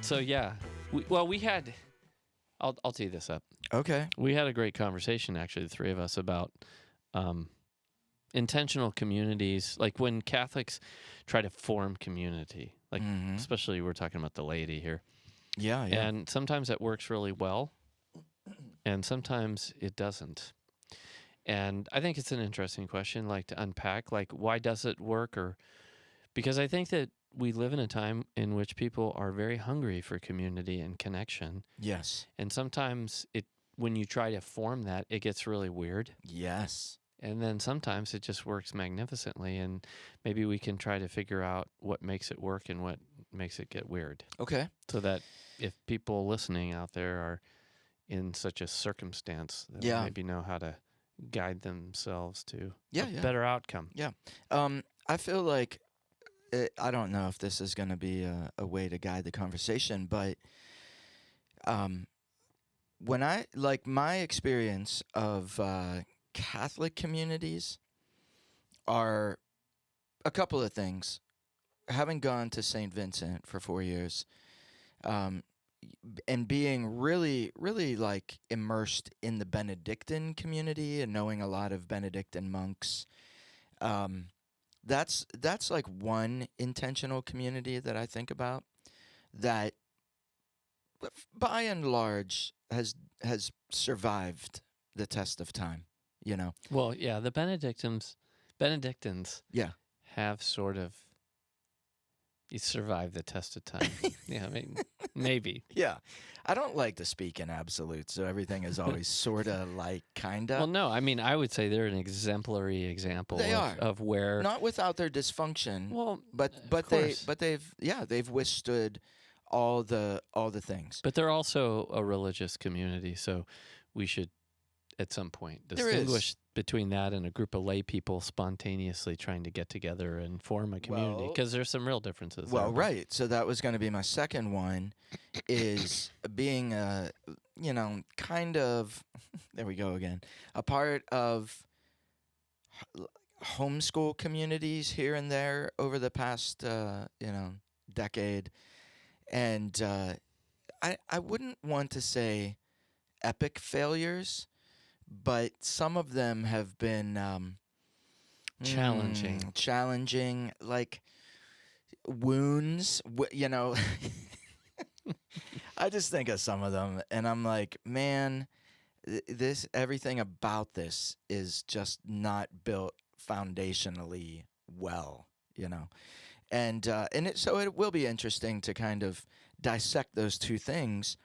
So yeah, we had. I'll tee this up. Okay. We had a great conversation, actually, the three of us, about intentional communities, like when Catholics try to form community, like especially we're talking about the laity here. Yeah. And sometimes that works really well, and sometimes it doesn't. And I think it's an interesting question, like to unpack, like why does it work? Or because I think that we live in a time in which people are very hungry for community and connection. Yes. And sometimes when you try to form that, it gets really weird. Yes. And then sometimes it just works magnificently. And maybe we can try to figure out what makes it work and what makes it get weird. Okay. So that if people listening out there are in such a circumstance, they'll maybe know how to guide themselves to a better outcome. Yeah. I feel like, I don't know if this is going to be a way to guide the conversation, but when my experience of Catholic communities are a couple of things. Having gone to St. Vincent for 4 years, and being really, really like immersed in the Benedictine community and knowing a lot of Benedictine monks, that's like one intentional community that I think about that, by and large, has survived the test of time. You know. Well, yeah, the Benedictines, have sort of survived the test of time. Yeah, I mean, maybe. Yeah, I don't like to speak in absolutes, so everything is always sort of like kind of. Well, no, I mean, I would say they're an exemplary example of where, not without their dysfunction. Well, but they've withstood all the things. But they're also a religious community, so we should at some point distinguish between that and a group of lay people spontaneously trying to get together and form a community, because there's some real differences. Well, right. So that was going to be my second one, is being kind of, there we go again, a part of homeschool communities here and there over the past, decade. And I wouldn't want to say epic failures, but some of them have been challenging, like wounds. I just think of some of them, and I'm like, man, everything about this is just not built foundationally well, and so it will be interesting to kind of dissect those two things.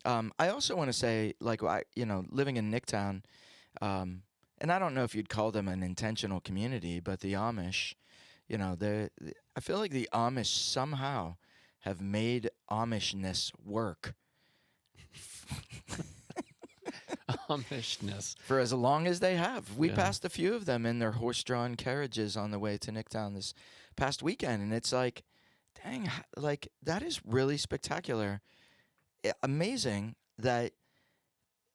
I also want to say, like, living in Nicktown, and I don't know if you'd call them an intentional community, but the Amish, I feel like the Amish somehow have made Amishness work. Amishness. For as long as they have. We passed a few of them in their horse-drawn carriages on the way to Nicktown this past weekend, and it's like, dang, like, that is really spectacular. Amazing that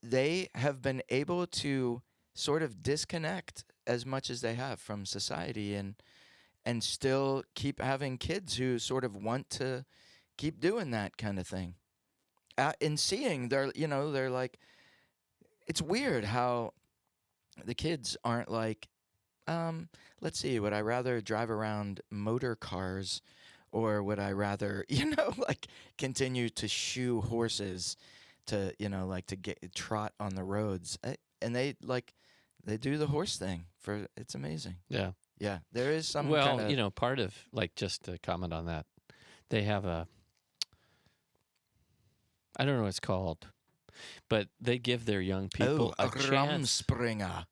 they have been able to sort of disconnect as much as they have from society and still keep having kids who sort of want to keep doing that kind of thing. And seeing they're like, it's weird how the kids aren't like, let's see, would I rather drive around motor cars, or would I rather, like, continue to shoe horses to, to get trot on the roads? And they do the horse thing it's amazing. Yeah. Yeah. There is some part of, like, just to comment on that, they have I don't know what it's called, but they give their young people a chance. Rumspringer.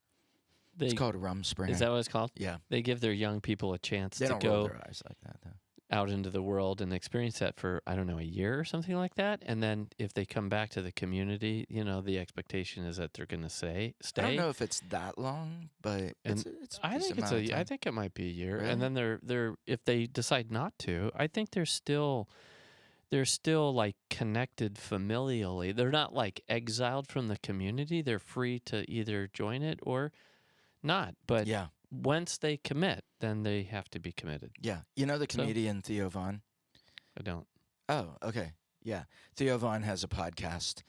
It's called Rumspringer. Is that what it's called? Yeah. They give their young people a chance to go roll their eyes like that, though. Out into the world and experience that for, I don't know, a year or something like that. And then if they come back to the community, the expectation is that they're going to stay. I don't know if it's that long, but it's I think it might be a year. Really? And then they're if they decide not to, I think they're still like connected familially. They're not like exiled from the community. They're free to either join it or not. But once they commit, then they have to be committed. Yeah. You know the comedian Theo Von? I don't. Oh, okay. Yeah. Theo Vaughn has a podcast,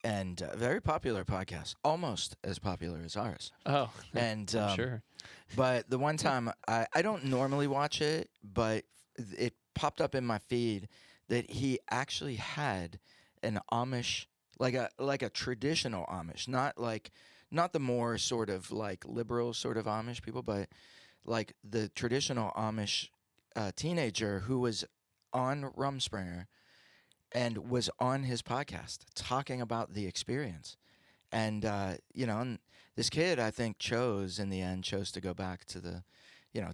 and a very popular podcast, almost as popular as ours. Oh, And I'm sure. but the one time I don't normally watch it, but it popped up in my feed that he actually had an Amish, like a traditional Amish, not the more sort of like liberal sort of Amish people, but like the traditional Amish teenager who was on Rumspringer and was on his podcast talking about the experience. And and this kid, I think, in the end, chose to go back to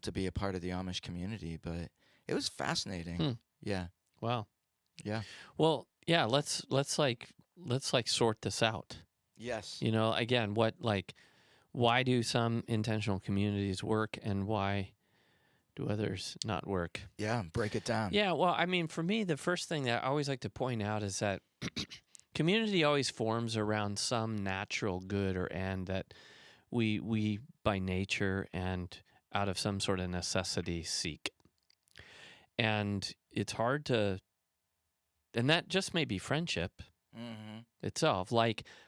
to be a part of the Amish community. But it was fascinating. Hmm. Yeah, Wow. yeah, Well, yeah. Let's sort this out. yes, Again, why do some intentional communities work, and why do others not work? yeah. Break it down. Yeah. Well, I mean, for me, the first thing that I always like to point out is that community always forms around some natural good or end that we by nature and out of some sort of necessity seek. And it's hard to, and that just may be friendship Mm-hmm. itself,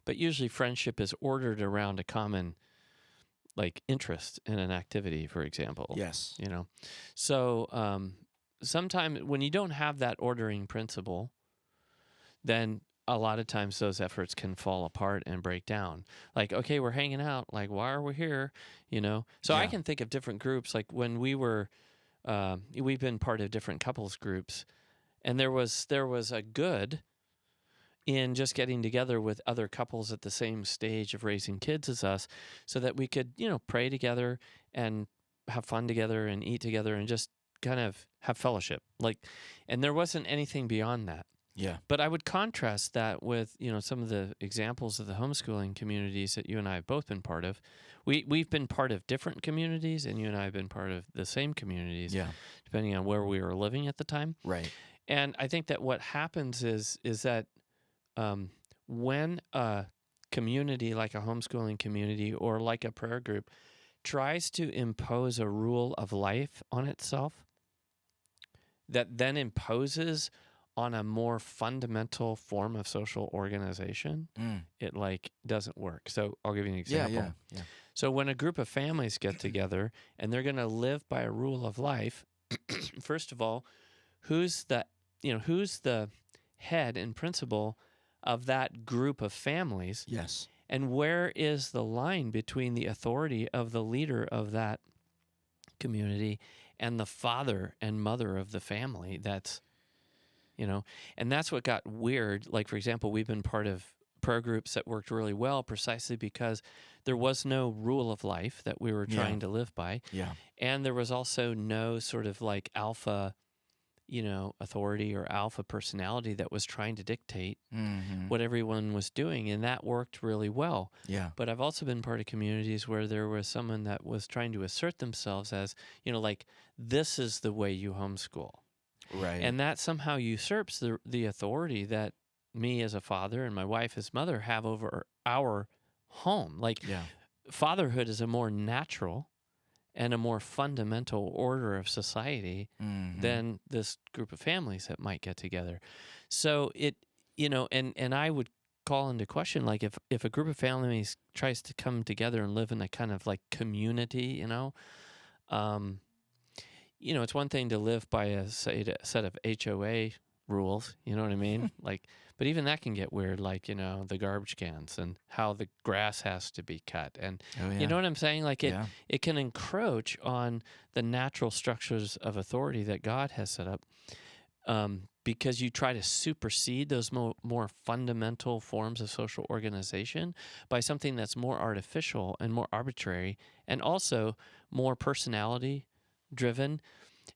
but usually friendship is ordered around a common interest in an activity, for example. Yes. So sometimes when you don't have that ordering principle, then a lot of times those efforts can fall apart and break down. Like, okay, we're hanging out. Like, why are we here? So I Yeah. can think of different groups. Like when we've been part of different couples groups, and there was a good in just getting together with other couples at the same stage of raising kids as us, so that we could pray together and have fun together and eat together and just kind of have fellowship. And there wasn't anything beyond that. Yeah. But I would contrast that with, some of the examples of the homeschooling communities that you and I have both been part of. We've been part of different communities, and you and I have been part of the same communities, Yeah. depending on where we were living at the time. Right. And I think that what happens is that when a community like a homeschooling community or like a prayer group tries to impose a rule of life on itself that then imposes on a more fundamental form of social organization, it doesn't work. So I'll give you an example. Yeah. So when a group of families get together and they're going to live by a rule of life, first of all, who's the head and principal of that group of families? Yes. And where is the line between the authority of the leader of that community and the father and mother of the family? And that's what got weird. Like, for example, we've been part of prayer groups that worked really well precisely because there was no rule of life that we were trying to live by. Yeah. And there was also no sort of alpha, authority or alpha personality that was trying to dictate what everyone was doing. And that worked really well. Yeah. But I've also been part of communities where there was someone that was trying to assert themselves as, this is the way you homeschool. Right. And that somehow usurps the authority that me as a father and my wife as mother have over our home. Fatherhood is a more natural and a more fundamental order of society than this group of families that might get together. So and I would call into question, if a group of families tries to come together and live in a kind of community, it's one thing to live by a set of HOA rules, you know what I mean? But even that can get weird, the garbage cans and how the grass has to be cut. And you know what I'm saying? It can encroach on the natural structures of authority that God has set up, because you try to supersede those more fundamental forms of social organization by something that's more artificial and more arbitrary and also more personality driven,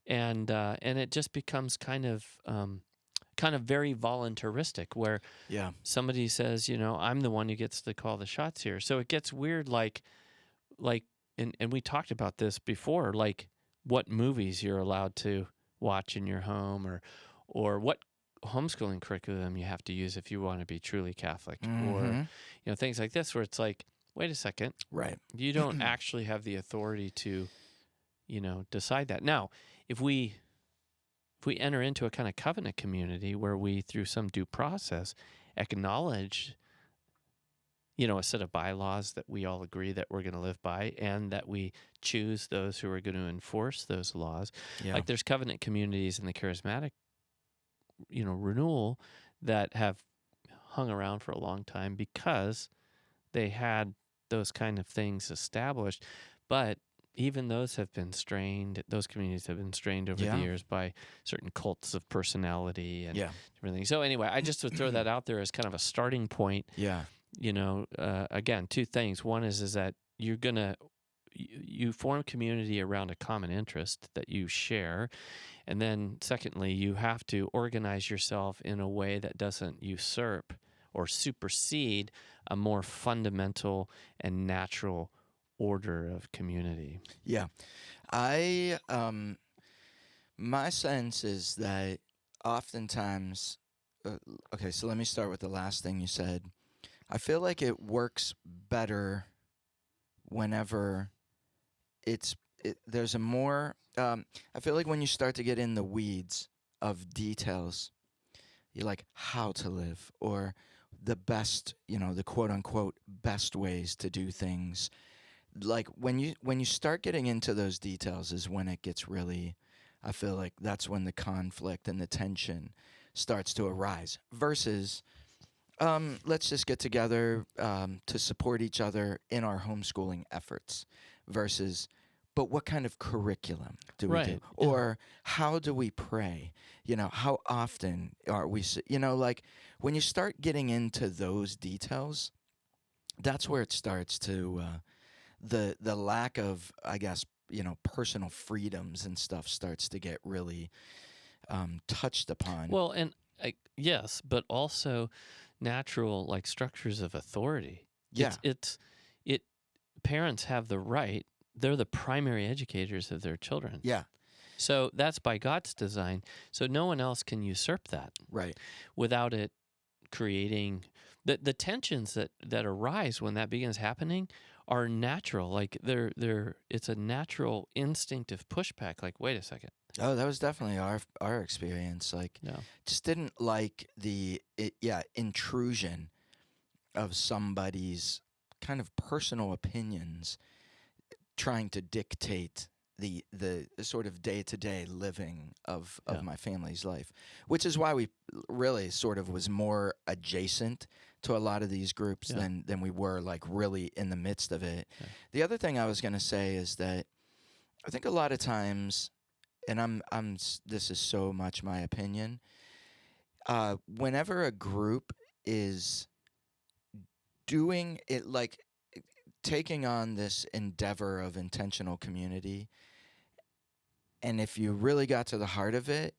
and it just becomes kind of very voluntaristic, where somebody says, I'm the one who gets to call the shots here. So it gets weird, and we talked about this before, what movies you're allowed to watch in your home, or what homeschooling curriculum you have to use if you want to be truly Catholic, or things like this, where it's wait a second, right? You don't actually have the authority to decide that. Now, if we if we enter into a kind of covenant community where we, through some due process, acknowledge, a set of bylaws that we all agree that we're going to live by, and that we choose those who are going to enforce those laws. Yeah. Like there's covenant communities in the charismatic, renewal that have hung around for a long time because they had those kind of things established. But even those have been strained. Those communities have been strained over the years by certain cults of personality and different things. So anyway, I just would throw that out there as kind of a starting point. Yeah. Again, two things. One is that you form community around a common interest that you share. And then secondly, you have to organize yourself in a way that doesn't usurp or supersede a more fundamental and natural order of community. Yeah. My sense is that oftentimes, okay, so let me start with the last thing you said. I feel like it works better whenever there's a more, I feel like when you start to get in the weeds of details, you like how to live or the best, the quote unquote best ways to do things. Like when you start getting into those details is when it gets really, I feel like that's when the conflict and the tension starts to arise versus, let's just get together to support each other in our homeschooling efforts versus, but what kind of curriculum do we do? Or how do we pray? How often are we, like when you start getting into those details, that's where it starts to, the lack of, I guess, personal freedoms and stuff starts to get really touched upon. Well, and yes, but also natural like structures of authority. Yeah. Parents have the right. They're the primary educators of their children. Yeah. So that's by God's design. So no one else can usurp that. Right. Without it creating the tensions that arise when that begins happening are natural. Like it's a natural instinctive pushback. Like, wait a second. Oh, that was definitely our experience. Like, just didn't like the intrusion of somebody's kind of personal opinions trying to dictate the sort of day-to-day living of my family's life, which is why we really sort of was more adjacent to a lot of these groups than we were like really in the midst of it. Yeah. The other thing I was going to say is that I think a lot of times, and this is so much my opinion, whenever a group is doing it, like taking on this endeavor of intentional community, and if you really got to the heart of it,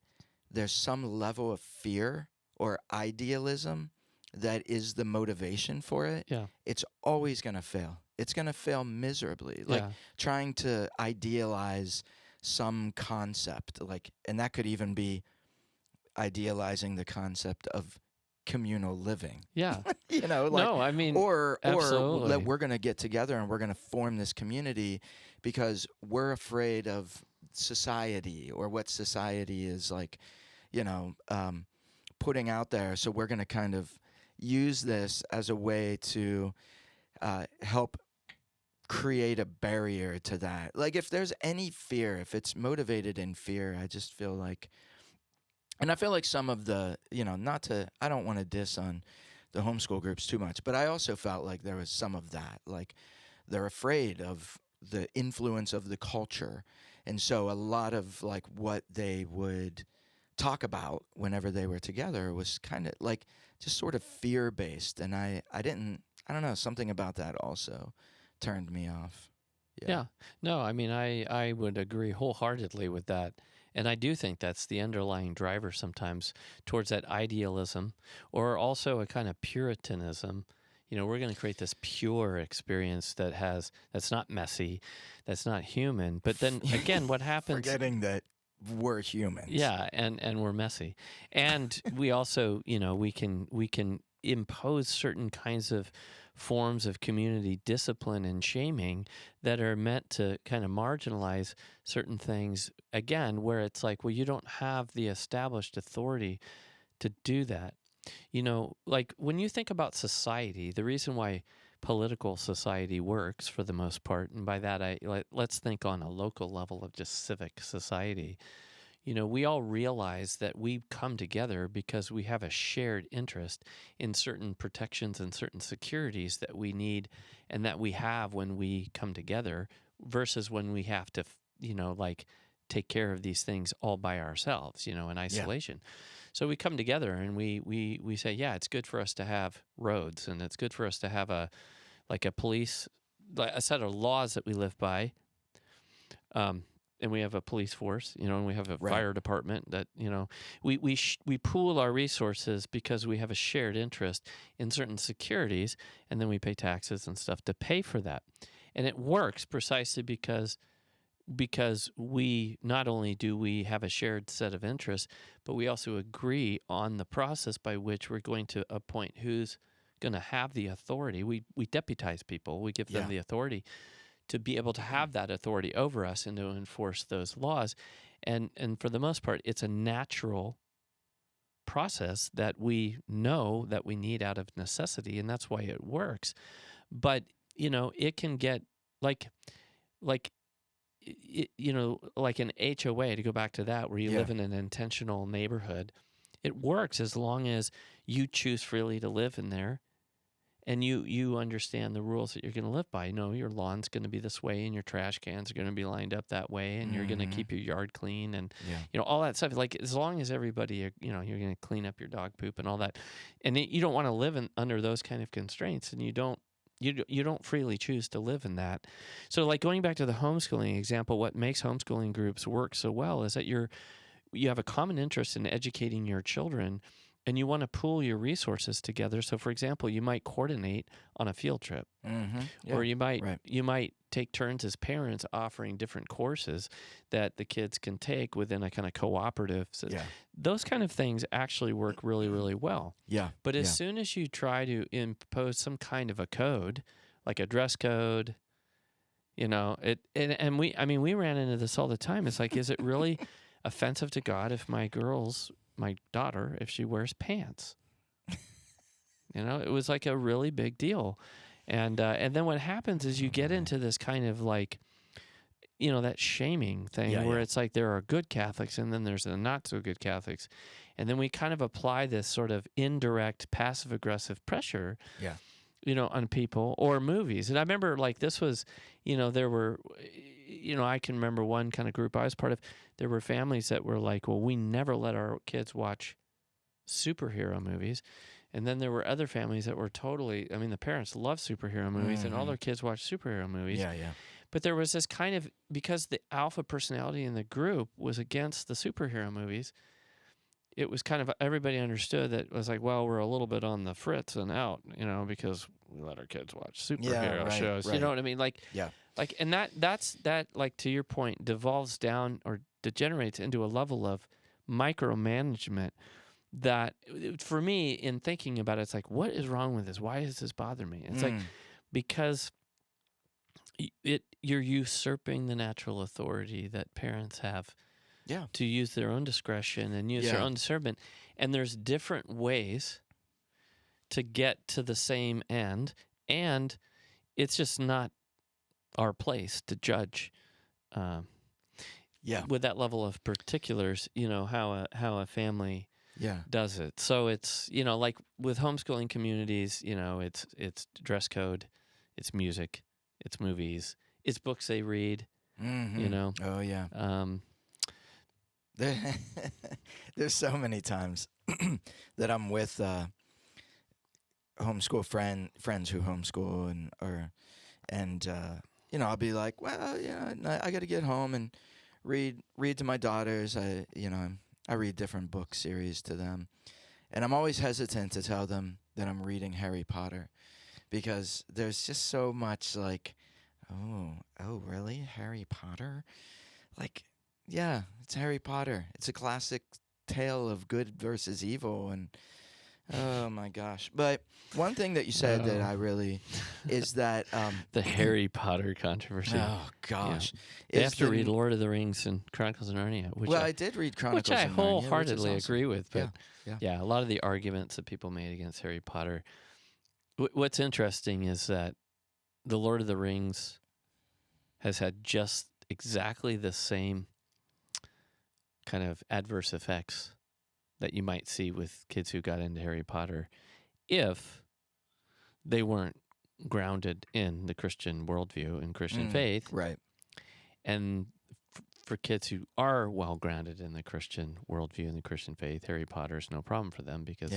there's some level of fear or idealism that is the motivation for it. Yeah. It's always going to fail. It's going to fail miserably. Like trying to idealize some concept, like, and that could even be idealizing the concept of communal living. Yeah. No, I mean, or that we're going to get together and we're going to form this community because we're afraid of society or what society is like, putting out there. So we're going to kind of use this as a way to help create a barrier to that. Like if there's any fear, if it's motivated in fear, I just feel like, and I feel like some of the, I don't want to diss on the homeschool groups too much, but I also felt like there was some of that. Like they're afraid of the influence of the culture. And so a lot of like what they would talk about whenever they were together was kind of like just sort of fear-based. And I don't know, something about that also turned me off. Yeah. No, I mean, I would agree wholeheartedly with that. And I do think that's the underlying driver sometimes towards that idealism or also a kind of puritanism. We're going to create this pure experience that's not messy, that's not human. But then again, what happens? Forgetting that we're humans. Yeah, and we're messy. And we also, we can impose certain kinds of forms of community discipline and shaming that are meant to kind of marginalize certain things, again, where it's like, well, you don't have the established authority to do that. Like when you think about society, the reason why political society works for the most part, and by that let's think on a local level of just civic society. We all realize that we come together because we have a shared interest in certain protections and certain securities that we need and that we have when we come together versus when we have to, like take care of these things all by ourselves, in isolation. So we come together and we say, yeah, it's good for us to have roads, and it's good for us to have a police, a set of laws that we live by. And we have a police force, and we have a fire department that, we pool our resources because we have a shared interest in certain securities, and then we pay taxes and stuff to pay for that. And it works precisely because we not only do we have a shared set of interests, but we also agree on the process by which we're going to appoint who's going to have the authority. We deputize people. We give them the authority to be able to have that authority over us and to enforce those laws. And for the most part, it's a natural process that we know that we need out of necessity, and that's why it works. But, it can get like an HOA, to go back to that, where you live in an intentional neighborhood. It works as long as you choose freely to live in there. And you understand the rules that you're going to live by. Your lawn's going to be this way, and your trash cans are going to be lined up that way, and you're going to keep your yard clean, and all that stuff. Like as long as everybody, you're going to clean up your dog poop and all that, and you don't want to live under those kind of constraints, and you don't freely choose to live in that. So, like going back to the homeschooling example, what makes homeschooling groups work so well is that you have a common interest in educating your children. And you want to pool your resources together. So, for example, you might coordinate on a field trip, or you might take turns as parents offering different courses that the kids can take within a kind of cooperative. So those kind of things actually work really, really well. But as soon as you try to impose some kind of a code, like a dress code, we ran into this all the time. It's like, is it really offensive to God if my daughter, if she wears pants? It was like a really big deal. And then what happens is you get into this kind of like, that shaming thing where it's like there are good Catholics and then there's the not so good Catholics. And then we kind of apply this sort of indirect passive aggressive pressure on people or movies. And I remember like this was, there were, I can remember one kind of group I was part of. There were families that were like, well, we never let our kids watch superhero movies. And then there were other families that were totally, the parents love superhero movies and all their kids watch superhero movies. But there was this kind of, because the alpha personality in the group was against the superhero movies, it was kind of, everybody understood that it was like, well, we're a little bit on the fritz and out, because we let our kids watch superhero shows. You know what I mean? Like, and that's like, to your point, devolves down or degenerates into a level of micromanagement that, for me, in thinking about it, it's like, what is wrong with this? Why does this bother me? It's like, because you're usurping the natural authority that parents have to use their own discretion and use their own discernment. And there's different ways to get to the same end, and it's just not our place to judge with that level of particulars, how a family does it. So it's, like with homeschooling communities, it's dress code, it's music, it's movies, it's books they read, Oh, yeah. There's so many times that I'm with homeschool friends who homeschool and I'll be like, well, I got to get home and read to my daughters. I read different book series to them, and I'm always hesitant to tell them that I'm reading Harry Potter, because there's just so much like, oh, really, Harry Potter? Like, yeah, it's Harry Potter. It's a classic tale of good versus evil, and Oh my gosh! But one thing that you said that I really is that the Harry Potter controversy. oh gosh, They is have to the read Lord of the Rings and Chronicles of Narnia, well, I did read which Chronicles I of Narnia, which is wholeheartedly awesome. agree with. But Yeah. a lot of the arguments that people made against Harry Potter. What's interesting is that the Lord of the Rings has had just exactly the same kind of adverse effects that you might see with kids who got into Harry Potter if they weren't grounded in the Christian worldview and Christian faith. Right. And for kids who are well grounded in the Christian worldview and the Christian faith, Harry Potter is no problem for them because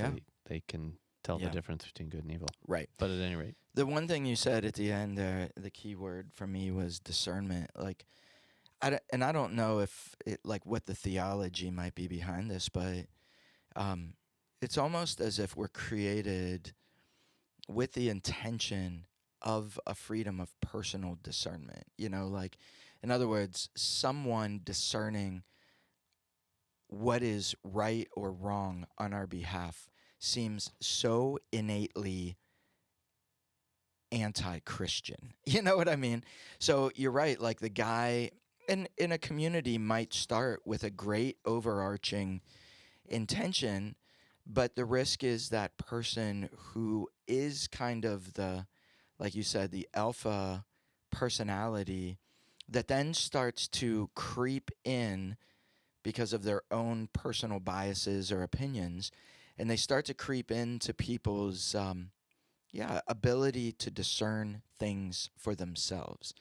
they can tell the difference between good and evil. Right. But at any rate, the one thing you said at the end there, the key word for me was discernment. Like, I don't know if it like what the theology might be behind this, but it's almost as if we're created with the intention of a freedom of personal discernment. You know, like, in other words, someone discerning what is right or wrong on our behalf seems so innately anti-Christian. You know what I mean? So you're right, like the guy in a community might start with a great overarching intention, but the risk is that person who is kind of the, like you said, the alpha personality that then starts to creep in because of their own personal biases or opinions, and they start to creep into people's ability to discern things for themselves.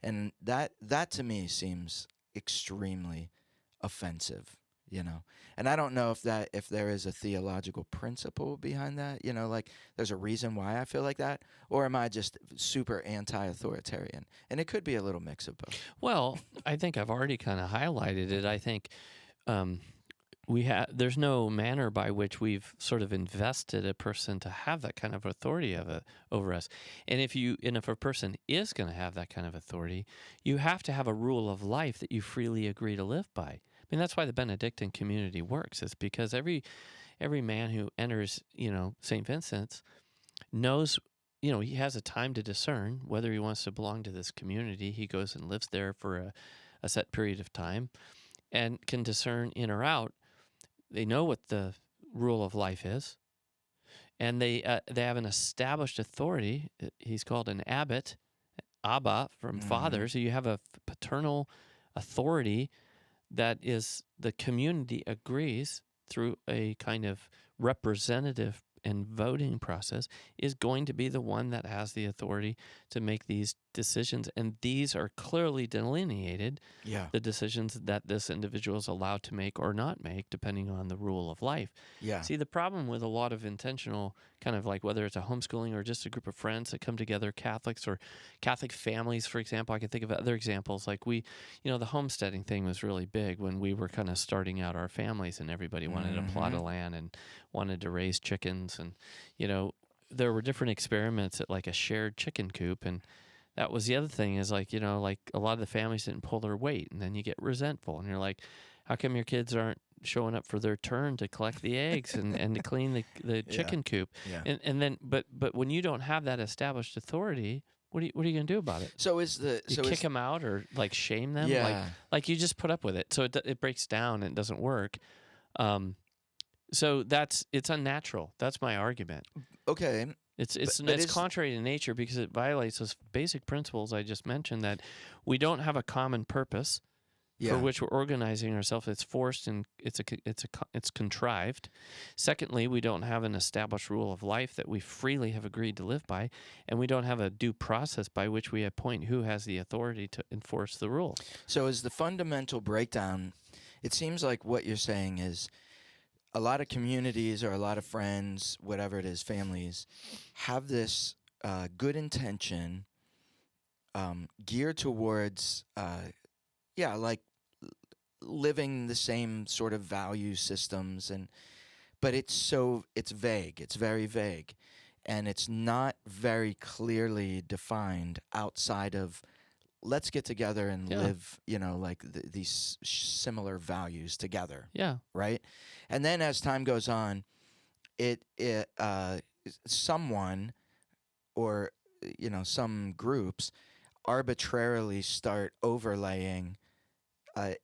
And that to me seems extremely offensive, you know. And I don't know if there is a theological principle behind that, you know, like there's a reason why I feel like that, or am I just super anti-authoritarian? And it could be a little mix of both. well, I think I've already kind of highlighted it. I think there's no manner by which we've sort of invested a person to have that kind of authority over us. And if a person is going to have that kind of authority, you have to have a rule of life that you freely agree to live by. I mean, that's why the Benedictine community works. It's because every man who enters, St. Vincent's knows, he has a time to discern whether he wants to belong to this community. He goes and lives there for a set period of time and can discern in or out. They know what the rule of life is, and they have an established authority. He's called an abbot, Abba from father. So you have a paternal authority that is the community agrees through a kind of representative and voting process is going to be the one that has the authority to make these decisions. And these are clearly delineated, the decisions that this individual is allowed to make or not make, depending on the rule of life. See, the problem with a lot of intentional kind of like whether it's a homeschooling or just a group of friends that come together, Catholics or Catholic families, for example, I can think of other examples. Like the homesteading thing was really big when we were kind of starting out our families and everybody wanted a plot of land and wanted to raise chickens. And, there were different experiments at like a shared chicken coop. And that was the other thing is like, like a lot of the families didn't pull their weight. And then you get resentful and you're like, how come your kids aren't showing up for their turn to collect the eggs and to clean the chicken coop? And then, but when you don't have that established authority, what are you going to do about it? So kick them out or like shame them? Like you just put up with it. So it breaks down and it doesn't work. So it's unnatural. That's my argument. Okay. It's contrary to nature because it violates those basic principles I just mentioned, that we don't have a common purpose for which we're organizing ourselves. It's forced and it's contrived. Secondly, we don't have an established rule of life that we freely have agreed to live by, and we don't have a due process by which we appoint who has the authority to enforce the rule. So as the fundamental breakdown, it seems like what you're saying is a lot of communities or a lot of friends, whatever it is, families, have this good intention geared towards, like living the same sort of value systems, but it's vague. It's very vague, and it's not very clearly defined outside of let's get together and live, like these similar values together. Yeah. Right? And then as time goes on, someone or some groups arbitrarily start overlaying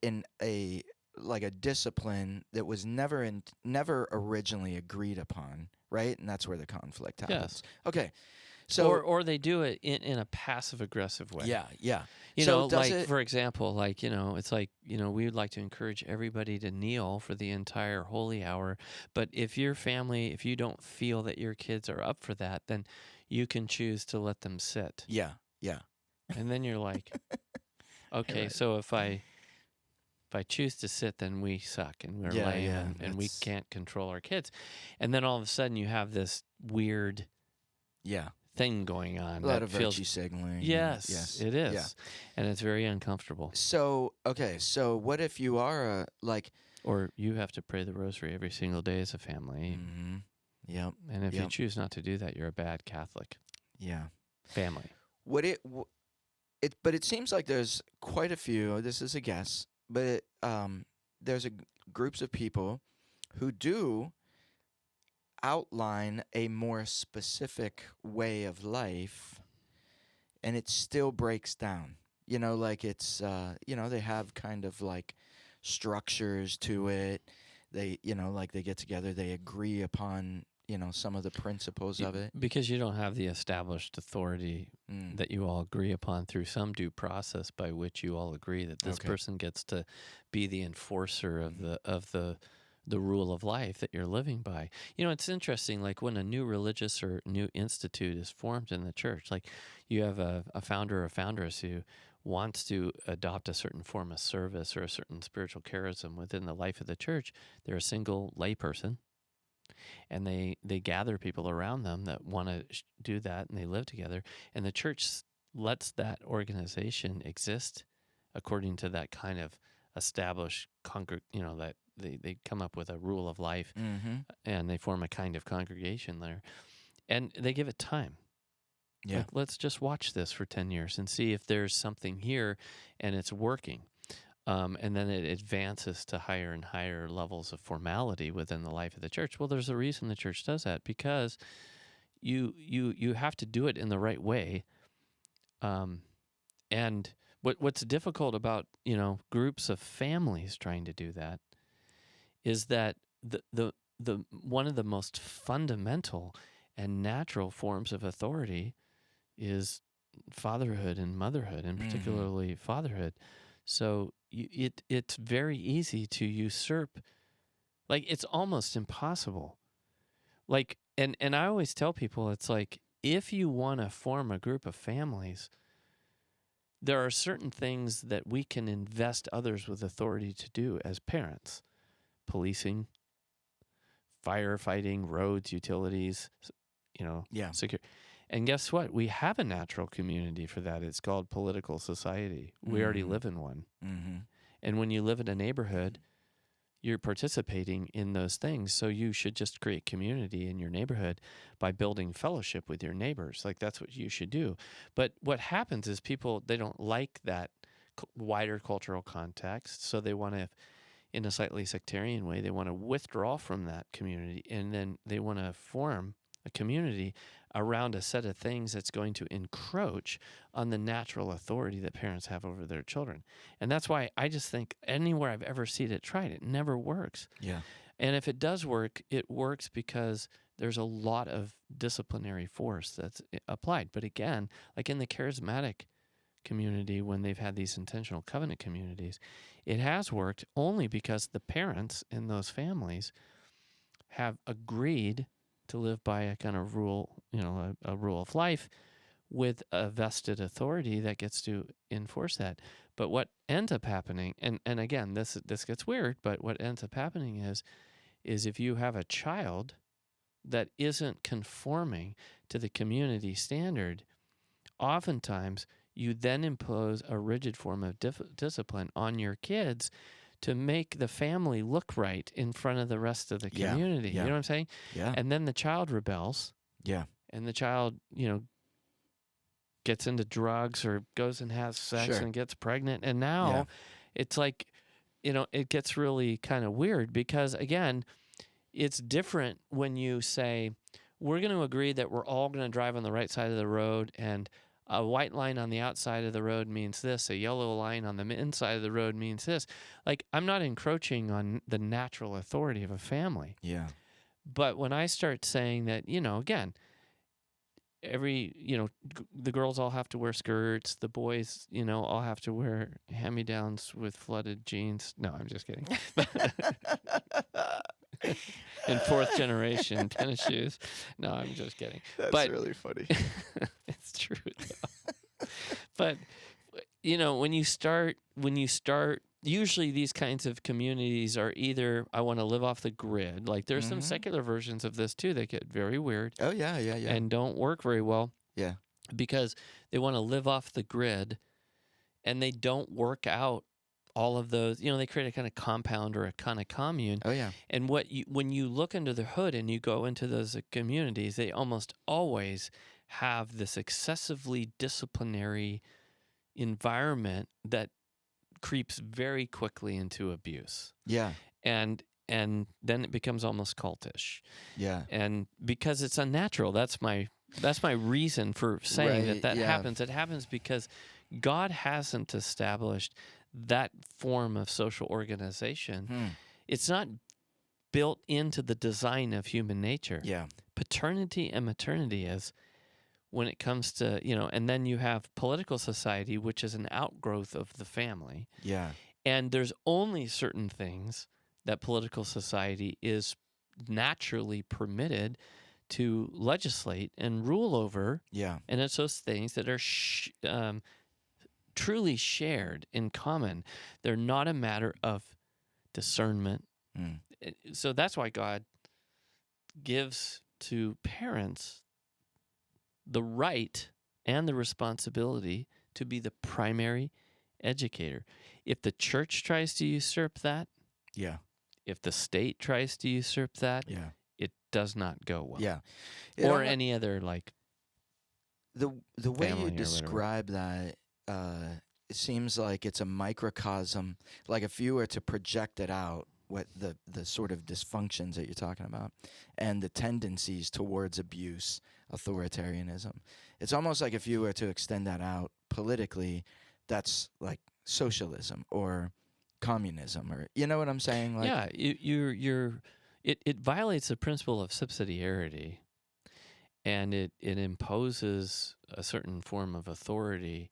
in a like a discipline that was never originally agreed upon, right? And that's where the conflict happens. Yes. Okay. So or they do it in a passive aggressive way. yeah. So like for example, like it's like we would like to encourage everybody to kneel for the entire holy hour, but if your family, if you don't feel that your kids are up for that, then you can choose to let them sit. Yeah. And then you're like, okay, Right. so if I choose to sit, then we suck and we're lame and we can't control our kids. And then all of a sudden you have this weird thing going on. A lot of virtue signaling. Yes, it is. Yeah. And it's very uncomfortable. So, okay, so what if you are or you have to pray the rosary every single day as a family. Mm-hmm. Yep. And if you choose not to do that, you're a bad Catholic. Yeah. Family. But it seems like there's quite a few, this is a guess, but there's groups of people who do outline a more specific way of life, and it still breaks down. Like it's they have kind of like structures to it. They like they get together, they agree upon some of the principles of it, because you don't have the established authority that you all agree upon through some due process by which you all agree that this person gets to be the enforcer of the rule of life that you're living by. It's interesting, like when a new religious or new institute is formed in the church, like you have a founder or foundress who wants to adopt a certain form of service or a certain spiritual charism within the life of the church. They're a single layperson, and they gather people around them that want to do that, and they live together, and the church lets that organization exist according to that kind of established that they come up with a rule of life, and they form a kind of congregation there, and they give it time. Yeah. Like, let's just watch this for 10 years and see if there's something here and it's working. And then it advances to higher and higher levels of formality within the life of the church. Well, there's a reason the church does that, because you have to do it in the right way. And what's difficult about groups of families trying to do that is that the one of the most fundamental and natural forms of authority is fatherhood and motherhood, and particularly fatherhood. So it's very easy to usurp, like it's almost impossible. Like, and I always tell people, it's like, if you want to form a group of families, there are certain things that we can invest others with authority to do as parents: policing, firefighting, roads, utilities, secure. And guess what? We have a natural community for that. It's called political society. We already live in one. And when you live in a neighborhood, you're participating in those things. So you should just create community in your neighborhood by building fellowship with your neighbors. Like, that's what you should do. But what happens is people, they don't like that wider cultural context. So they want to, in a slightly sectarian way, they want to withdraw from that community, and then they want to form a community around a set of things that's going to encroach on the natural authority that parents have over their children. And that's why I just think anywhere I've ever seen it tried, it never works. Yeah. And if it does work, it works because there's a lot of disciplinary force that's applied. But again, like in the charismatic community, when they've had these intentional covenant communities, it has worked only because the parents in those families have agreed to live by a kind of rule, a rule of life with a vested authority that gets to enforce that. But what ends up happening, and again, this gets weird, but what ends up happening is if you have a child that isn't conforming to the community standard, oftentimes you then impose a rigid form of discipline on your kids to make the family look right in front of the rest of the community. Yeah. You know what I'm saying? Yeah. And then the child rebels. Yeah. And the child, gets into drugs or goes and has sex and gets pregnant. And now it's like, it gets really kind of weird because, again, it's different when you say, we're going to agree that we're all going to drive on the right side of the road, and a white line on the outside of the road means this, a yellow line on the inside of the road means this. Like, I'm not encroaching on the natural authority of a family. Yeah. But when I start saying that, again, the girls all have to wear skirts, the boys, all have to wear hand-me-downs with flooded jeans. No, I'm just kidding. And fourth generation tennis shoes. No, I'm just kidding. That's really funny. It's true though. But when you start, usually these kinds of communities are either, I want to live off the grid. Like, there's some secular versions of this too that get very weird. Oh yeah. And don't work very well. Yeah. Because they want to live off the grid, and they don't work out all of those. They create a kind of compound or a kind of commune. Oh yeah. And when you look under the hood and you go into those communities, they almost always have this excessively disciplinary environment that creeps very quickly into abuse. Yeah. And then it becomes almost cultish. Yeah. And because it's unnatural, that's my reason for saying that happens. It happens because God hasn't established that form of social organization. It's not built into the design of human nature. Yeah. Paternity and maternity is, when it comes to, and then you have political society, which is an outgrowth of the family. Yeah. And there's only certain things that political society is naturally permitted to legislate and rule over. Yeah. And it's those things that are truly shared in common. They're not a matter of discernment. So that's why God gives to parents the right and the responsibility to be the primary educator. If the church tries to usurp that, yeah. If the state tries to usurp that, yeah. It does not go well. Yeah. Or any other, like, the way you family or describe that, it seems like it's a microcosm. Like, if you were to project it out, what the sort of dysfunctions that you're talking about and the tendencies towards abuse, authoritarianism, it's almost like if you were to extend that out politically, that's like socialism or communism, or you know what I'm saying? Like, yeah, it violates the principle of subsidiarity, and it imposes a certain form of authority.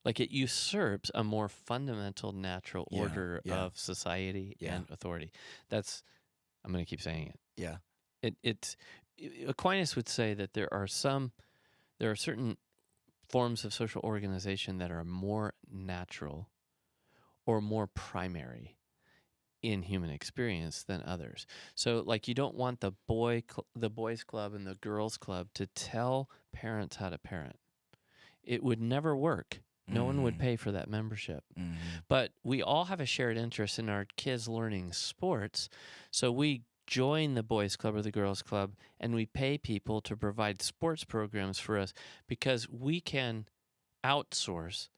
Like, it usurps a more fundamental natural order of society and authority. I'm going to keep saying it. Yeah. Aquinas would say that there are certain forms of social organization that are more natural or more primary in human experience than others. So, like, you don't want the boys club and the girls club to tell parents how to parent. It would never work. No one would pay for that membership. But we all have a shared interest in our kids learning sports, so we join the boys club or the girls club, and we pay people to provide sports programs for us because we can outsource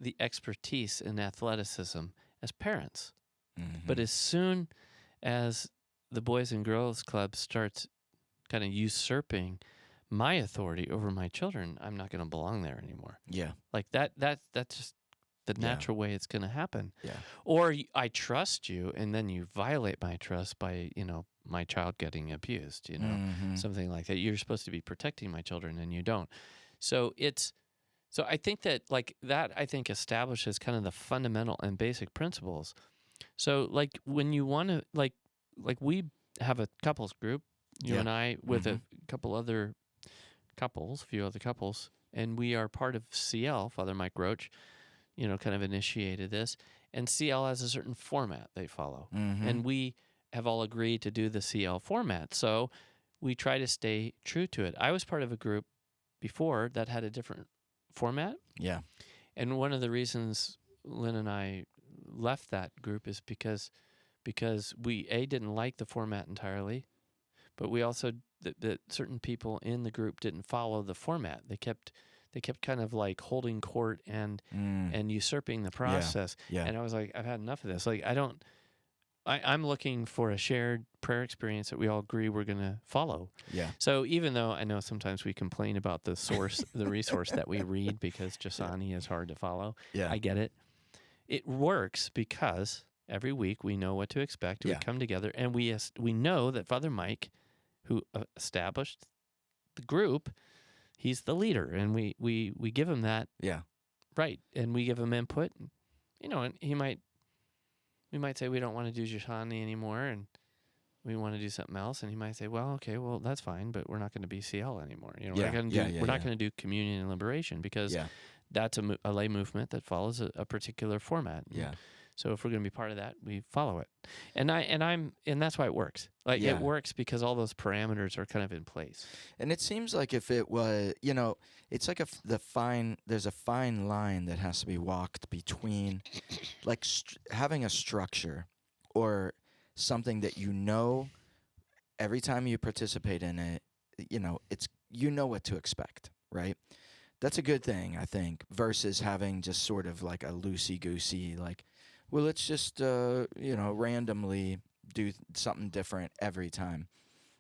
the expertise in athleticism as parents. But as soon as the Boys and Girls Club starts kind of usurping my authority over my children, I'm not going to belong there anymore. Yeah. Like that's just the natural way it's going to happen. Yeah. Or I trust you, and then you violate my trust by, my child getting abused, something like that. You're supposed to be protecting my children, and you don't. So I think that, like, that I think establishes kind of the fundamental and basic principles. So, like, when you want to, like we have a couples group, you and I, with a couple other couples, and we are part of CL. Father Mike Roach, kind of initiated this, and CL has a certain format they follow, and we have all agreed to do the CL format. So we try to stay true to it. I was part of a group before that had a different format. Yeah. And one of the reasons Lynn and I left that group is because we didn't like the format entirely, but we also that certain people in the group didn't follow the format. They kept kind of like holding court and usurping the process. Yeah. And I was like, I've had enough of this. Like, I'm looking for a shared prayer experience that we all agree we're going to follow. Yeah. So even though I know sometimes we complain about the source, the resource that we read because Jasani is hard to follow, Yeah. I get it. It works because every week we know what to expect. We Yeah. come together and we know that Father Mike, who established the group, he's the leader, and we give him that Yeah. right, and we give him input. And we might say we don't want to do Jasani anymore, and we want to do something else, and he might say, well, okay, well, that's fine, but we're not going to be CL anymore. We're not going to do communion and liberation because that's a lay movement that follows a particular format. Yeah. So if we're going to be part of that, we follow it. And that's why it works. It works because all those parameters are kind of in place. And it seems like if it was, it's like there's a fine line that has to be walked between like having a structure or something that every time you participate in it, it's what to expect, right? That's a good thing, I think, versus having just sort of like a loosey-goosey, like, well, let's just, randomly do something different every time.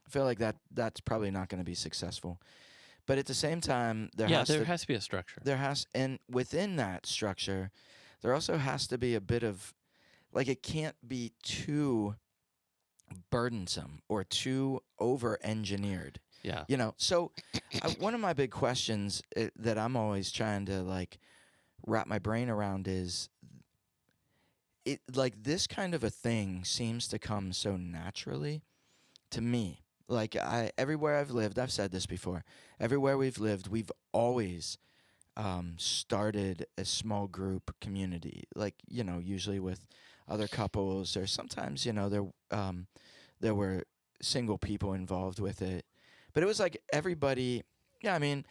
I feel like that's probably not going to be successful. But at the same time, there has to be a structure. And within that structure, there also has to be a bit of, like, it can't be too burdensome or too over-engineered. Yeah. So one of my big questions that I'm always trying to, like, wrap my brain around is, this kind of a thing seems to come so naturally to me. Like, everywhere I've lived, I've said this before, everywhere we've lived, we've always started a small group community, like, usually with other couples, or sometimes, there were single people involved with it. But it was like everybody, and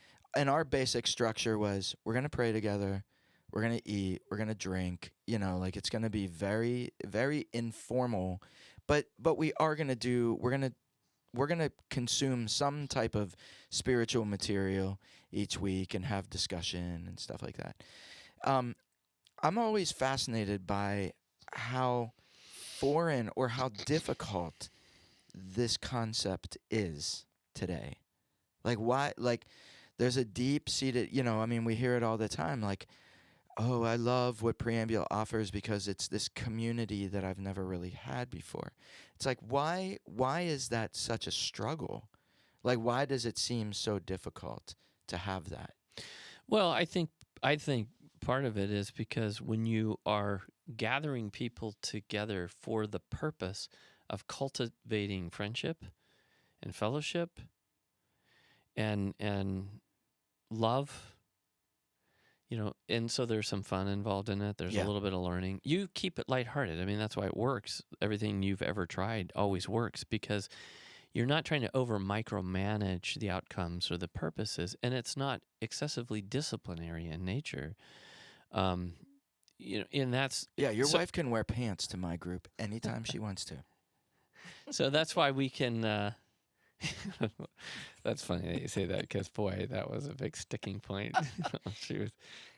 our basic structure was, we're going to pray together, we're going to eat, we're going to drink, it's going to be very, very informal, but we are going to we're going to consume some type of spiritual material each week and have discussion and stuff like that. I'm always fascinated by how foreign or how difficult this concept is today. Like, why? Like, there's a deep-seated, we hear it all the time, like, oh, I love what Preambule offers because it's this community that I've never really had before. It's like, why is that such a struggle? Like, why does it seem so difficult to have that? Well, I think part of it is because when you are gathering people together for the purpose of cultivating friendship and fellowship and love, and so there's some fun involved in it. There's a little bit of learning. You keep it lighthearted. That's why it works. Everything you've ever tried always works because you're not trying to over micromanage the outcomes or the purposes, and it's not excessively disciplinary in nature. And that's your wife can wear pants to my group anytime she wants to. So that's why we can. That's funny that you say that because, boy, that was a big sticking point.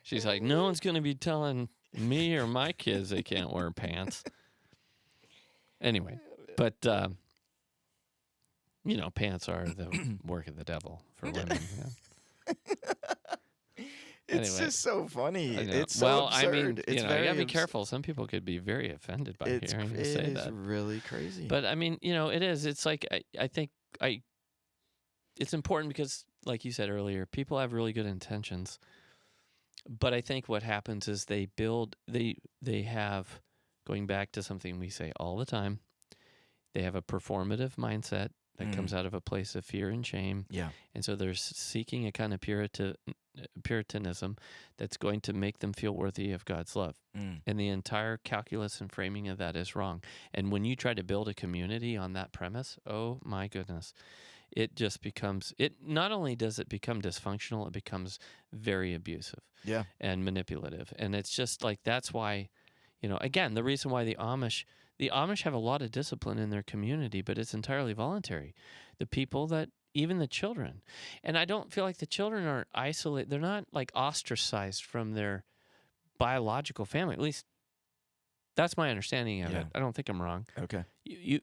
She's like, no one's going to be telling me or my kids they can't wear pants. Anyway, but pants are the work of the devil for women. It's anyway, just so funny. It's so absurd. You gotta be careful. Some people could be very offended by hearing you say that. It's really crazy. But it is. It's like I think it's important because, like you said earlier, people have really good intentions. But I think what happens is they have, going back to something we say all the time, they have a performative mindset that comes out of a place of fear and shame. Yeah. And so they're seeking a kind of Puritanism that's going to make them feel worthy of God's love. And the entire calculus and framing of that is wrong. And when you try to build a community on that premise, oh my goodness, it just becomes, not only does it become dysfunctional, it becomes very abusive and manipulative. And it's just like, that's why, again, the reason why the Amish have a lot of discipline in their community, but it's entirely voluntary. The people that, even the children, and I don't feel like the children are isolated. They're not like ostracized from their biological family. At least That's my understanding of Yeah. it. I don't think I'm wrong. Okay.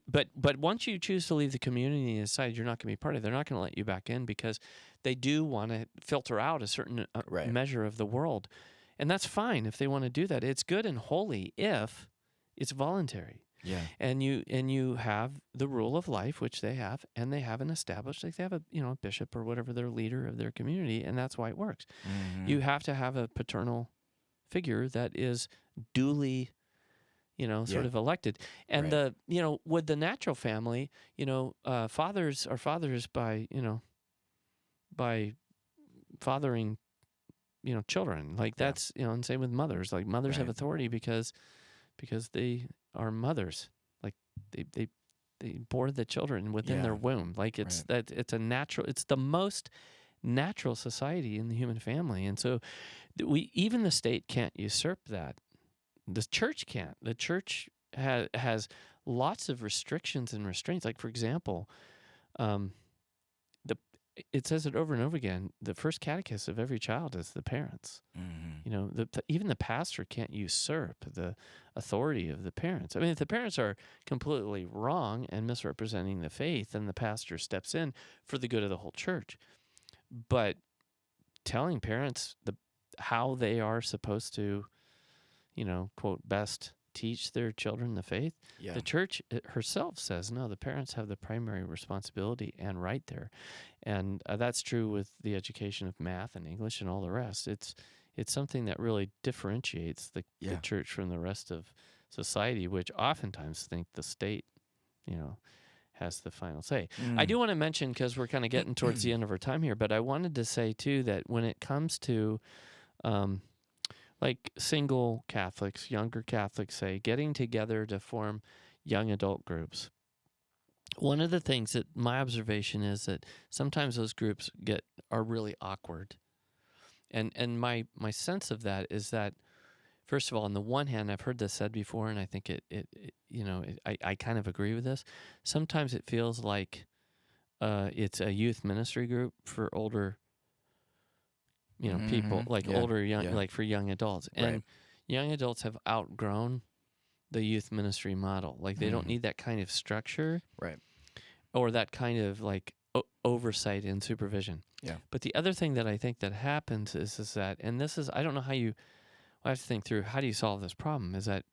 But once you choose to leave the community and decide you're not going to be part of it, they're not going to let you back in because they do want to filter out a certain Right. measure of the world. And that's fine if they want to do that. It's good and holy if it's voluntary. Yeah. And you have the rule of life, which they have, and they have an established, like they have a bishop or whatever, their leader of their community, and that's why it works. Mm-hmm. You have to have a paternal figure that is duly sort of elected. And Right. with the natural family, fathers are fathers by fathering, children. Like Yeah. that's, and same with mothers. Like mothers have Right. authority because they are mothers. Like they bore the children within their Yeah. womb. Like it's Right. it's the most natural society in the human family. And so even the state can't usurp that. The church can't. The church has lots of restrictions and restraints. Like, for example, it says it over and over again. The first catechist of every child is the parents. Mm-hmm. Even the pastor can't usurp the authority of the parents. I mean, if the parents are completely wrong and misrepresenting the faith, then the pastor steps in for the good of the whole church. But telling parents how they are supposed to, quote, best teach their children the faith, Yeah. the church herself says, no, the parents have the primary responsibility and right there. And that's true with the education of math and English and all the rest. It's something that really differentiates the church from the rest of society, which oftentimes think the state, has the final say. I do want to mention, because we're kind of getting towards the end of our time here, but I wanted to say too that when it comes to like single Catholics, younger Catholics, say, getting together to form young adult groups, one of the things that my observation is that sometimes those groups are really awkward. And my sense of that is that, first of all, on the one hand, I've heard this said before, and I think I kind of agree with this. Sometimes it feels like it's a youth ministry group for older, people, like older, young, like for young adults. And young adults have outgrown the youth ministry model. Like they don't need that kind of structure, Right. or that kind of like oversight and supervision. Yeah. But the other thing that I think that happens is that, and this is, I don't know how I have to think through, how do you solve this problem, is that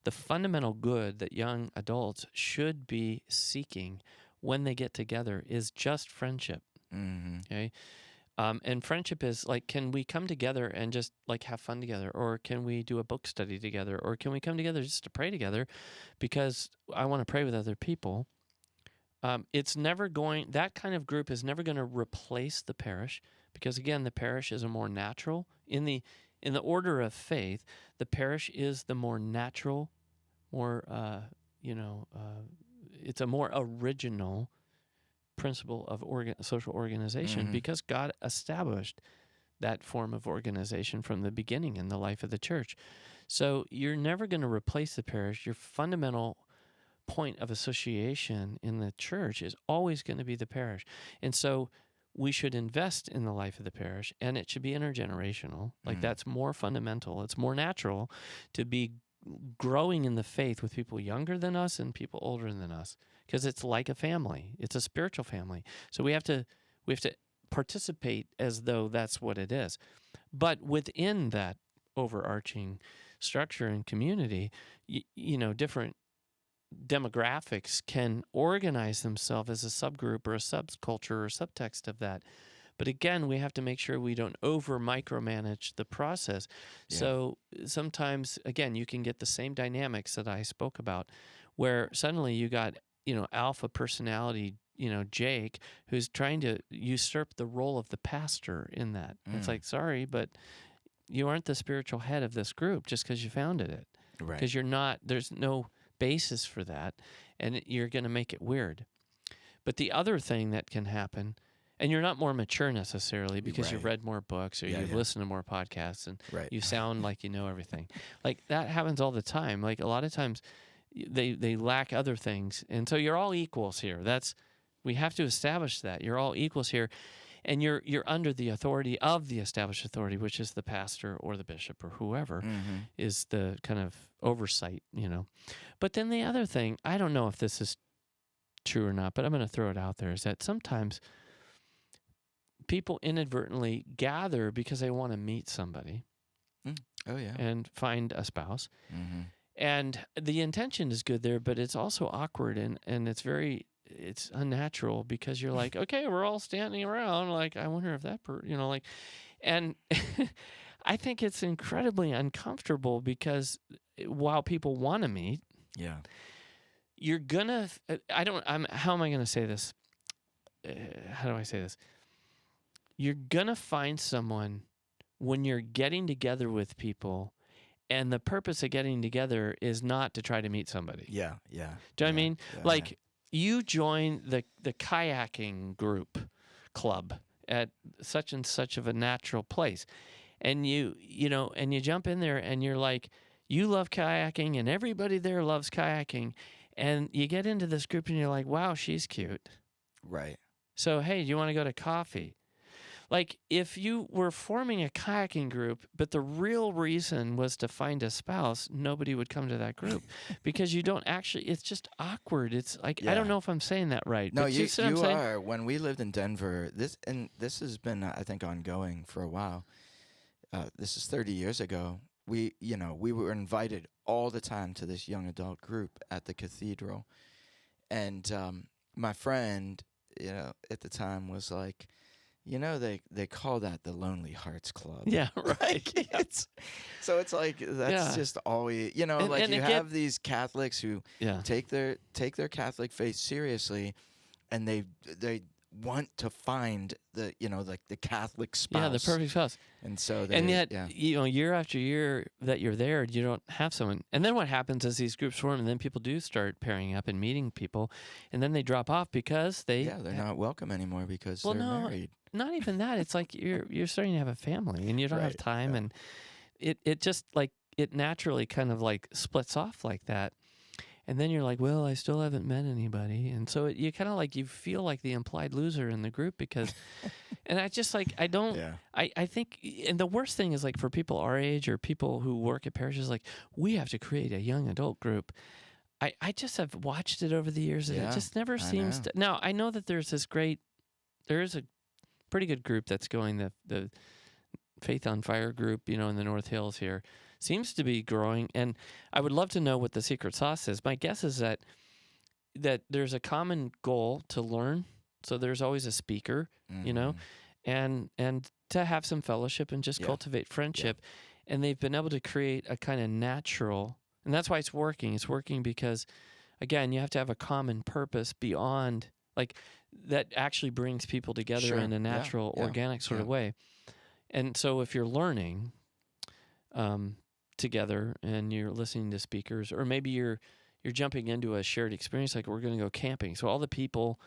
the fundamental good that young adults should be seeking when they get together is just friendship. Mm-hmm. Okay. And friendship is like, can we come together and just like have fun together? Or can we do a book study together? Or can we come together just to pray together because I want to pray with other people? That kind of group is never going to replace the parish, because again, the parish is a more natural, in the order of faith, the parish is the more natural, more, it's a more original principle of social organization, because God established that form of organization from the beginning in the life of the church. So you're never going to replace the parish. Your fundamental point of association in the church is always going to be the parish. And so we should invest in the life of the parish, and it should be intergenerational. Like that's more fundamental. It's more natural to be growing in the faith with people younger than us and people older than us, because it's like a family. It's a spiritual family. So we have to participate as though that's what it is. But within that overarching structure and community, different demographics can organize themselves as a subgroup or a subculture or subtext of that. But again, we have to make sure we don't over micromanage the process. Yeah. So sometimes, again, you can get the same dynamics that I spoke about, where suddenly you got, alpha personality, Jake, who's trying to usurp the role of the pastor in that. It's like, sorry, but you aren't the spiritual head of this group just because you founded it. Right. Because you're not, there's no basis for that, and you're going to make it weird. But the other thing that can happen, and you're not more mature necessarily because you've read more books or you've listened to more podcasts and you sound like you know everything. Like that happens all the time. Like a lot of times they lack other things. And so you're all equals here. We have to establish that. You're all equals here. and you're under the authority of the established authority, which is the pastor or the bishop or whoever is the kind of oversight, But then the other thing, I don't know if this is true or not, but I'm going to throw it out there, is that sometimes people inadvertently gather because they want to meet somebody. Oh, yeah. And find a spouse. And the intention is good there, but it's also awkward and it's unnatural because you're like, okay, we're all standing around. Like, I wonder if that, and I think it's incredibly uncomfortable because while people want to meet, you're gonna, how am I going to say this? How do I say this? You're going to find someone when you're getting together with people, and the purpose of getting together is not to try to meet somebody. Yeah. Do you know what I mean? Like, you join the kayaking club at such and such of a natural place, and you jump in there, and you're like, you love kayaking, and everybody there loves kayaking, and you get into this group, and you're like, wow, she's cute. Right. So, hey, do you want to go to coffee? Like, if you were forming a kayaking group, but the real reason was to find a spouse, nobody would come to that group because you don't actually, it's just awkward. It's like, I don't know if I'm saying that right. No, but you saying? are. When we lived in Denver, this has been, I think, ongoing for a while. This is 30 years ago. We were invited all the time to this young adult group at the cathedral. And my friend, at the time was like, they call that the Lonely Hearts Club. Yeah, right. So it's like that's just all we, and you have these Catholics who take their Catholic faith seriously, and they want to find the like the Catholic spouse. Yeah, the perfect spouse. And so yet year after year that you're there, you don't have someone. And then what happens is these groups form, and then people do start pairing up and meeting people, and then they drop off because they're not welcome anymore because they're married. Not even that. It's like you're starting to have a family, and you don't have time, and it just like it naturally kind of like splits off like that. And then you're like, well, I still haven't met anybody. And so you kind of like, you feel like the implied loser in the group because, and I just like, I don't, I think, and the worst thing is like for people our age or people who work at parishes, like we have to create a young adult group. I just have watched it over the years and it just never seems to. Now, I know that there is a pretty good group that's going, the Faith on Fire group, in the North Hills here. Seems to be growing, and I would love to know what the secret sauce is. My guess is that there's a common goal to learn, so there's always a speaker, and to have some fellowship and just cultivate friendship, and they've been able to create a kind of natural, and that's why it's working. It's working because, again, you have to have a common purpose beyond, like, that actually brings people together in a natural, organic sort of way. And so if you're learning together and you're listening to speakers, or maybe you're jumping into a shared experience, like we're going to go camping. So all the people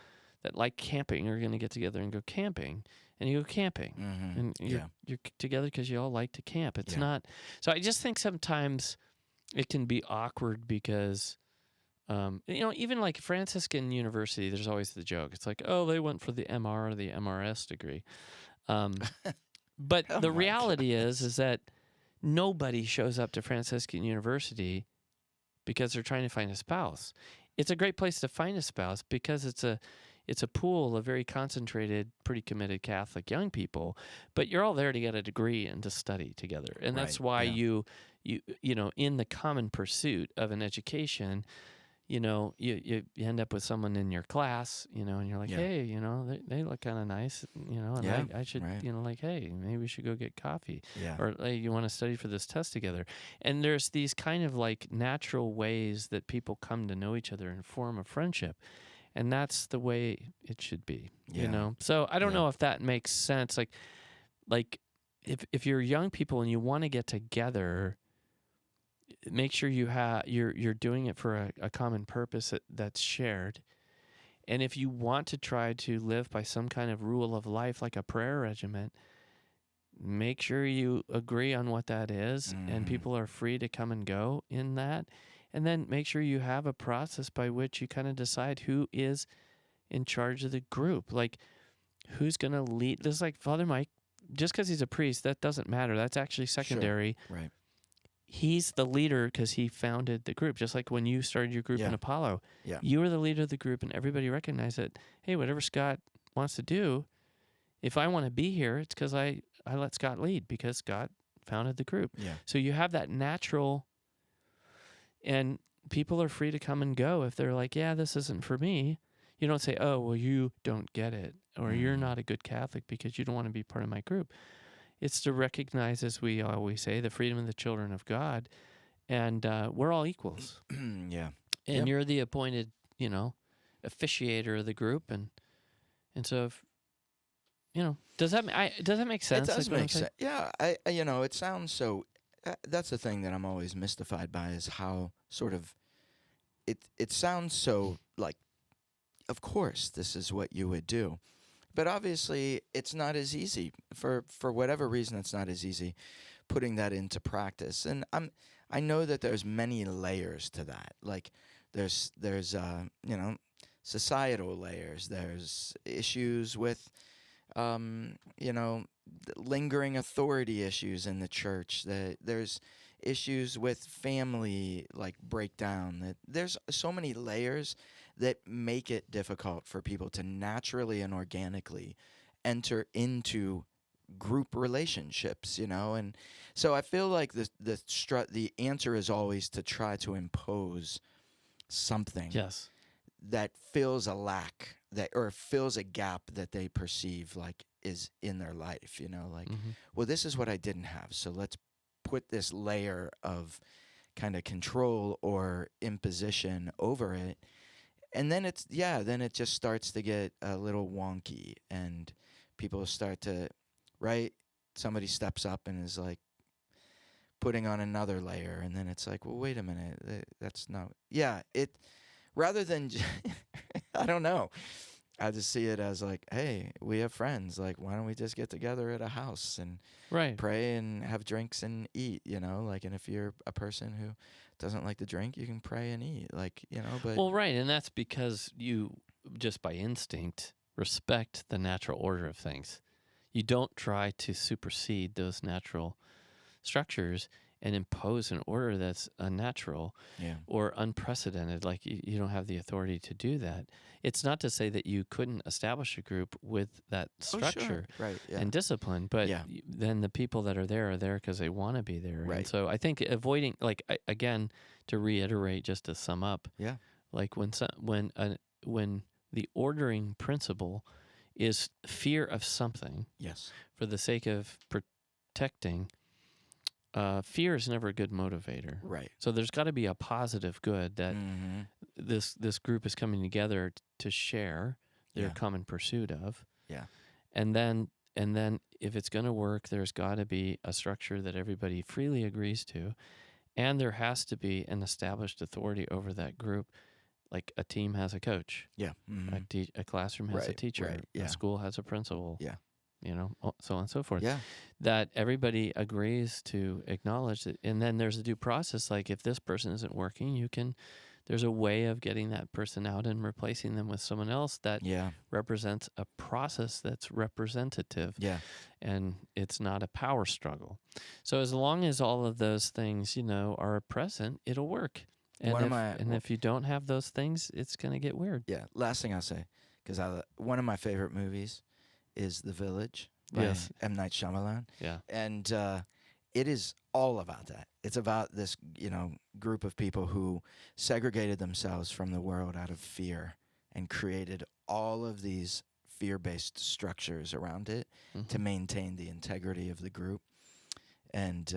that like camping are going to get together and go camping, and you go camping, and you're together because you all like to camp. It's not. So I just think sometimes it can be awkward because, even like Franciscan University, there's always the joke. It's like, oh, they went for the MR or the MRS degree. But the reality is that nobody shows up to Franciscan University because they're trying to find a spouse. It's a great place to find a spouse because it's a pool of very concentrated, pretty committed Catholic young people, but you're all there to get a degree and to study together. And that's why you in the common pursuit of an education, you end up with someone in your class, and you're like, hey, they look kind of nice, and I should, like, hey, maybe we should go get coffee. Or hey, you want to study for this test together. And there's these kind of like natural ways that people come to know each other and form a friendship. And that's the way it should be, So I don't know if that makes sense. Like if you're young people and you want to get together, make sure you're doing it for a common purpose that's shared. And if you want to try to live by some kind of rule of life, like a prayer regimen, make sure you agree on what that is, and people are free to come and go in that. And then make sure you have a process by which you kind of decide who is in charge of the group. Like, who's going to lead. This is like Father Mike. Just because he's a priest, that doesn't matter. That's actually secondary. Sure. Right. He's the leader because he founded the group. Just like when you started your group in Apollo, you were the leader of the group, and everybody recognized that, hey, whatever Scott wants to do, if I want to be here, it's because I let Scott lead because Scott founded the group. Yeah. So you have that natural, and people are free to come and go if they're like, yeah, this isn't for me. You don't say, oh, well, you don't get it, or you're not a good Catholic because you don't want to be part of my group. It's to recognize, as we always say, the freedom of the children of God, and we're all equals. Yeah. And you're the appointed, officiator of the group, and so if, does that make sense? It does make sense. Yeah, it sounds so. That's the thing that I'm always mystified by is how sort of it sounds so like, of course, this is what you would do. But obviously, it's not as easy. For whatever reason, it's not as easy putting that into practice. And I know that there's many layers to that. Like there's societal layers. There's issues with lingering authority issues in the church. There's issues with family like breakdown. That there's so many layers that make it difficult for people to naturally and organically enter into group relationships, and so I feel like the answer is always to try to impose something that fills a lack or fills a gap that they perceive like is in their life, well, this is what I didn't have, so let's put this layer of kind of control or imposition over it. And then then it just starts to get a little wonky, and people start to, somebody steps up and is like putting on another layer, and then it's like, well, wait a minute, that's not, rather than, I don't know, I just see it as like, hey, we have friends, like, why don't we just get together at a house and pray and have drinks and eat, and if you're a person who doesn't like to drink, you can pray and eat, but well, right, and that's because you just by instinct respect the natural order of things. You don't try to supersede those natural structures and impose an order that's unnatural or unprecedented. Like you don't have the authority to do that. It's not to say that you couldn't establish a group with that structure and discipline, but then the people that are there because they want to be there. And so I think avoiding, like, again, to reiterate, just to sum up, like when the ordering principle is fear of something for the sake of protecting, fear is never a good motivator. Right. So there's got to be a positive good that this group is coming together to share their common pursuit of. Yeah. And then if it's going to work, there's got to be a structure that everybody freely agrees to, and there has to be an established authority over that group. Like a team has a coach. Yeah. Mm-hmm. A classroom has a teacher. A school has a principal. Yeah. So on and so forth. Yeah. That everybody agrees to acknowledge it. And then there's a due process. Like if this person isn't working, there's a way of getting that person out and replacing them with someone else that represents a process that's representative. Yeah. And it's not a power struggle. So as long as all of those things, are present, it'll work. And if you don't have those things, it's going to get weird. Yeah. Last thing I'll say, because one of my favorite movies is The Village by M. Night Shyamalan. Yeah. And it is all about that. It's about this, group of people who segregated themselves from the world out of fear and created all of these fear-based structures around it to maintain the integrity of the group. And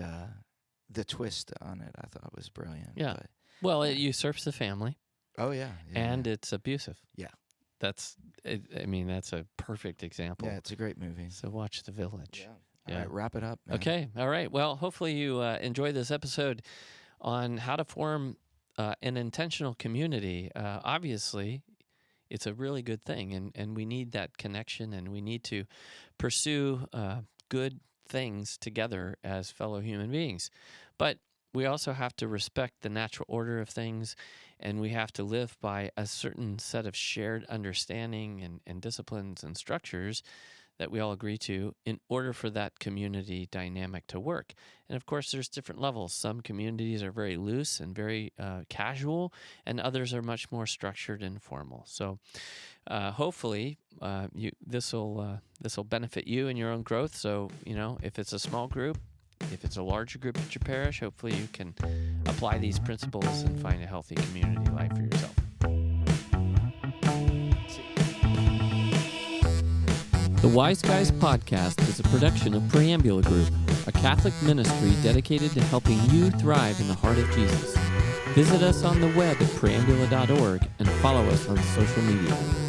the twist on it, I thought, was brilliant. Yeah. It usurps the family. Oh, yeah. And it's abusive. Yeah. That's a perfect example. Yeah, it's a great movie. So watch The Village. Yeah. All right, wrap it up, man. Okay. All right. Well, hopefully you enjoyed this episode on how to form an intentional community. Obviously, it's a really good thing, and we need that connection, and we need to pursue good things together as fellow human beings. But we also have to respect the natural order of things, and we have to live by a certain set of shared understanding and disciplines and structures that we all agree to in order for that community dynamic to work. And of course, there's different levels. Some communities are very loose and very casual, and others are much more structured and formal. So hopefully this will benefit you in your own growth. So, if it's a small group, if it's a larger group at your parish, hopefully you can apply these principles and find a healthy community life for yourself. The Wise Guys podcast is a production of Preambula Group, a Catholic ministry dedicated to helping you thrive in the heart of Jesus. Visit us on the web at preambula.org and follow us on social media.